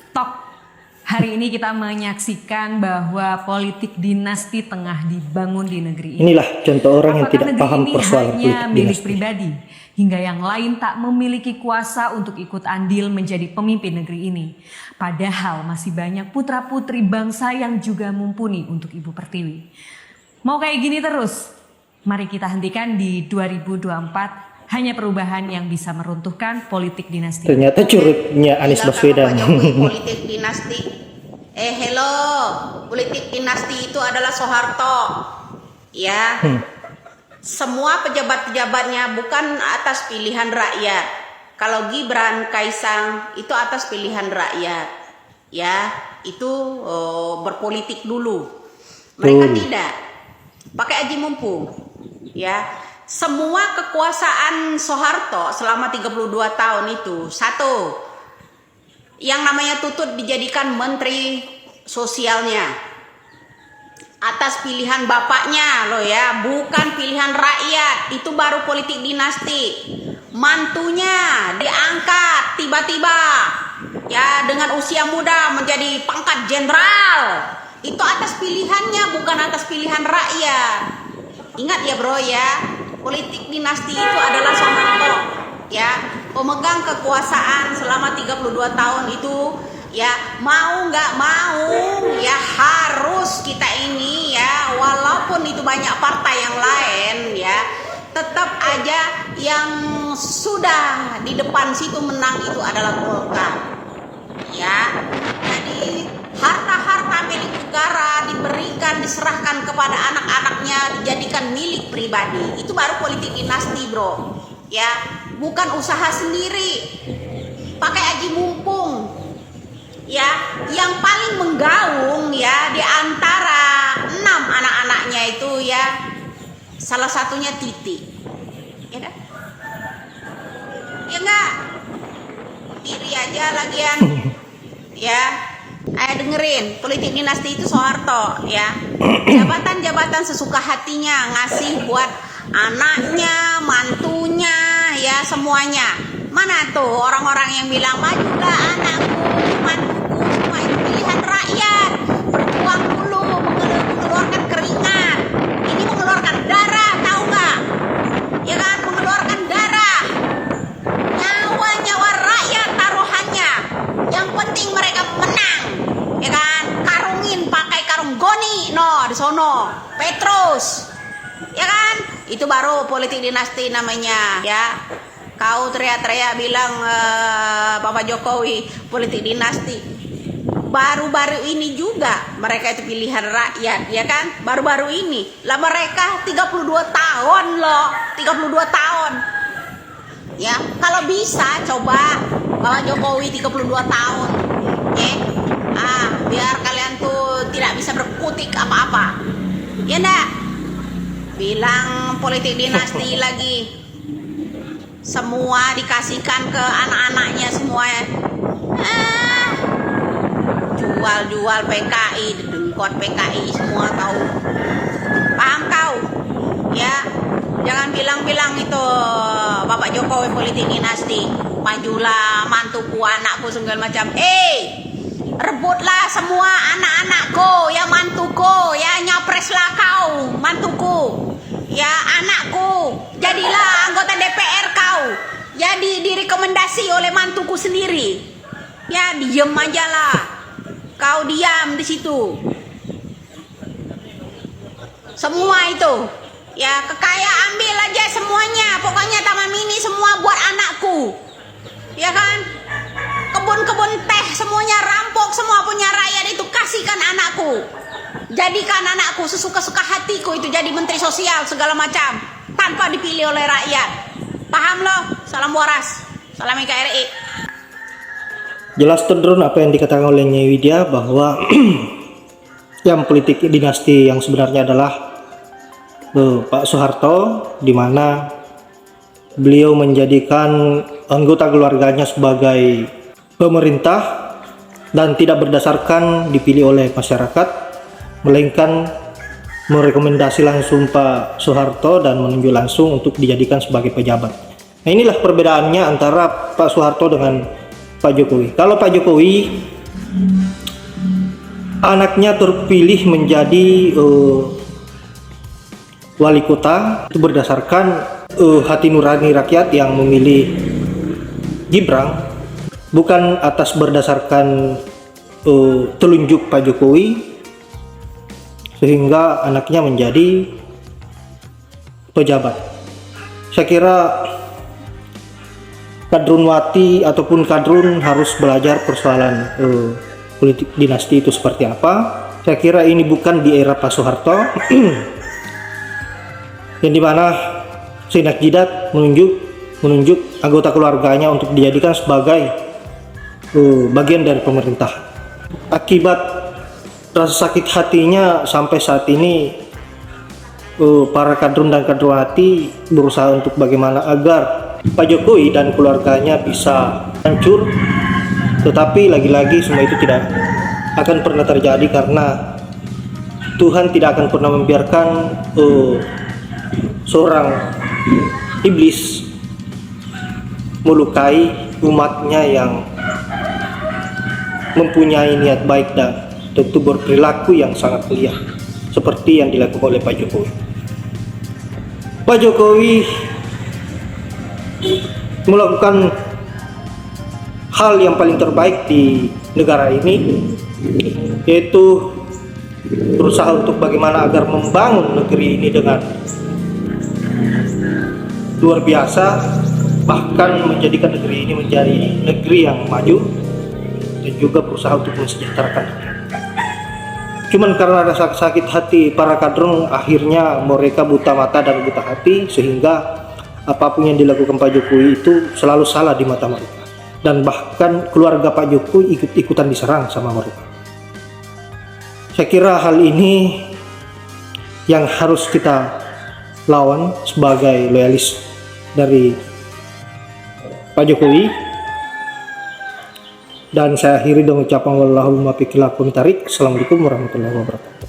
Tok, hari ini kita menyaksikan bahwa politik dinasti tengah dibangun di negeri ini. Inilah contoh orang yang tidak paham persoalan politik hanya milik dinasti. pribadi, hingga yang lain tak memiliki kuasa untuk ikut andil menjadi pemimpin negeri ini. Padahal masih banyak putra-putri bangsa yang juga mumpuni untuk Ibu Pertiwi. Mau kayak gini terus? Mari kita hentikan di 2024. Hanya perubahan yang bisa meruntuhkan politik dinasti. Ternyata curutnya Anies Baswedan. Politik dinasti. Hello, politik dinasti itu adalah Soeharto. Ya. Semua pejabat-pejabatnya bukan atas pilihan rakyat. Kalau Gibran, Kaisang itu atas pilihan rakyat. Ya, itu berpolitik dulu. Mereka tidak. Pakai aji mumpung. Ya. Semua kekuasaan Soeharto selama 32 tahun itu, satu, yang namanya Tutut dijadikan menteri sosialnya atas pilihan bapaknya loh ya, bukan pilihan rakyat. Itu baru politik dinasti. Mantunya diangkat tiba-tiba ya dengan usia muda menjadi pangkat jenderal. Itu atas pilihannya, bukan atas pilihan rakyat. Ingat ya bro ya, politik dinasti itu adalah Soeharto ya, pemegang kekuasaan selama 32 tahun itu ya, mau nggak mau ya harus kita ini ya, walaupun itu banyak partai yang lain ya, tetap aja yang sudah di depan situ menang itu adalah Golkar ya. Jadi harta-harta milik negara diberikan, diserahkan kepada anak-anaknya, dijadikan milik pribadi. Itu baru politik dinasti bro ya, bukan usaha sendiri pakai aji mumpung ya. Yang paling menggaung ya di antara 6 anak-anaknya itu ya, salah satunya Titi ya kan, ya enggak, iri aja lagian ya. Ayo dengerin, politik dinasti itu Soeharto ya, jabatan-jabatan sesuka hatinya ngasih buat anaknya, mantunya ya, semuanya. Mana tuh orang-orang yang bilang majulah anakku, mantuku, semua itu pilihan rakyat. Berjuang dulu, mengeluarkan keringat. Ini mengeluarkan darah, tahu nggak? Ya kan, mengeluarkan darah. Nyawa-nyawa rakyat taruhannya. Yang penting mereka menang. Ya kan, karungin pakai karung goni no di sono, Petrus. Ya kan? Itu baru politik dinasti namanya ya. Kau teriak-teriak bilang Bapak Jokowi politik dinasti. Baru-baru ini juga mereka itu pilihan rakyat ya kan? Baru-baru ini. Lah mereka 32 tahun loh, 32 tahun. Ya, kalau bisa coba Bapak Jokowi 32 tahun. Ya. Biar kalian tuh tidak bisa berkutik apa-apa. Ya enggak? Bilang politik dinasti lagi. Semua dikasihkan ke anak-anaknya semua ya. Jual-jual PKI, dengkot PKI semua tahu. Paham kau? Ya. Jangan bilang-bilang itu Bapak Jokowi politik dinasti. Majulah mantuku, anakku segala macam. Rebutlah semua anak-anakku, ya mantuku, ya nyapreslah kau, mantuku, ya anakku, jadilah anggota DPR kau, ya direkomendasi oleh mantuku sendiri, ya diem aja lah, kau diam di situ, semua itu, ya kekayaan ambil aja semuanya, pokoknya taman mini semua buat anakku, ya kan? Kebun-kebun teh semuanya rampok, semua punya rakyat itu kasihkan anakku. Jadikan anakku sesuka-suka hatiku itu jadi menteri sosial segala macam tanpa dipilih oleh rakyat. Paham loh? Salam waras. Salam NKRI. Jelas cenderung apa yang dikatakan oleh Nyai Widya bahwa yang politik dinasti yang sebenarnya adalah Pak Soeharto, di mana beliau menjadikan anggota keluarganya sebagai pemerintah dan tidak berdasarkan dipilih oleh masyarakat, melainkan merekomendasi langsung Pak Soeharto dan menunjuk langsung untuk dijadikan sebagai pejabat. Nah, inilah perbedaannya antara Pak Soeharto dengan Pak Jokowi. Kalau Pak Jokowi anaknya terpilih menjadi wali kota itu berdasarkan hati nurani rakyat yang memilih Gibran, bukan atas berdasarkan telunjuk Pak Jokowi, sehingga anaknya menjadi pejabat. Saya kira kadrunwati ataupun kadrun harus belajar persoalan politik dinasti itu seperti apa. Saya kira ini bukan di era Pak Soeharto yang dimana Sainak Jidat menunjuk anggota keluarganya untuk dijadikan sebagai bagian dari pemerintah. Akibat rasa sakit hatinya sampai saat ini para kadrun dan kadrunwati berusaha untuk bagaimana agar Pak Jokowi dan keluarganya bisa hancur, tetapi lagi-lagi semua itu tidak akan pernah terjadi karena Tuhan tidak akan pernah membiarkan seorang iblis melukai umatnya yang mempunyai niat baik dan tentu berperilaku yang sangat mulia seperti yang dilakukan oleh Pak Jokowi. Pak Jokowi melakukan hal yang paling terbaik di negara ini, yaitu berusaha untuk bagaimana agar membangun negeri ini dengan luar biasa, bahkan menjadikan negeri ini menjadi negeri yang maju dan juga berusaha untuk mensejahterakan. Cuman karena rasa sakit hati para kadrun, akhirnya mereka buta mata dan buta hati, sehingga apapun yang dilakukan Pak Jokowi itu selalu salah di mata mereka, dan bahkan keluarga Pak Jokowi ikut-ikutan diserang sama mereka. Saya kira hal ini yang harus kita lawan sebagai loyalis dari Pak Jokowi. Dan saya akhiri dengan ucapan wallahul muwaffiq ila aqwamit thoriq. Assalamualaikum warahmatullahi wabarakatuh.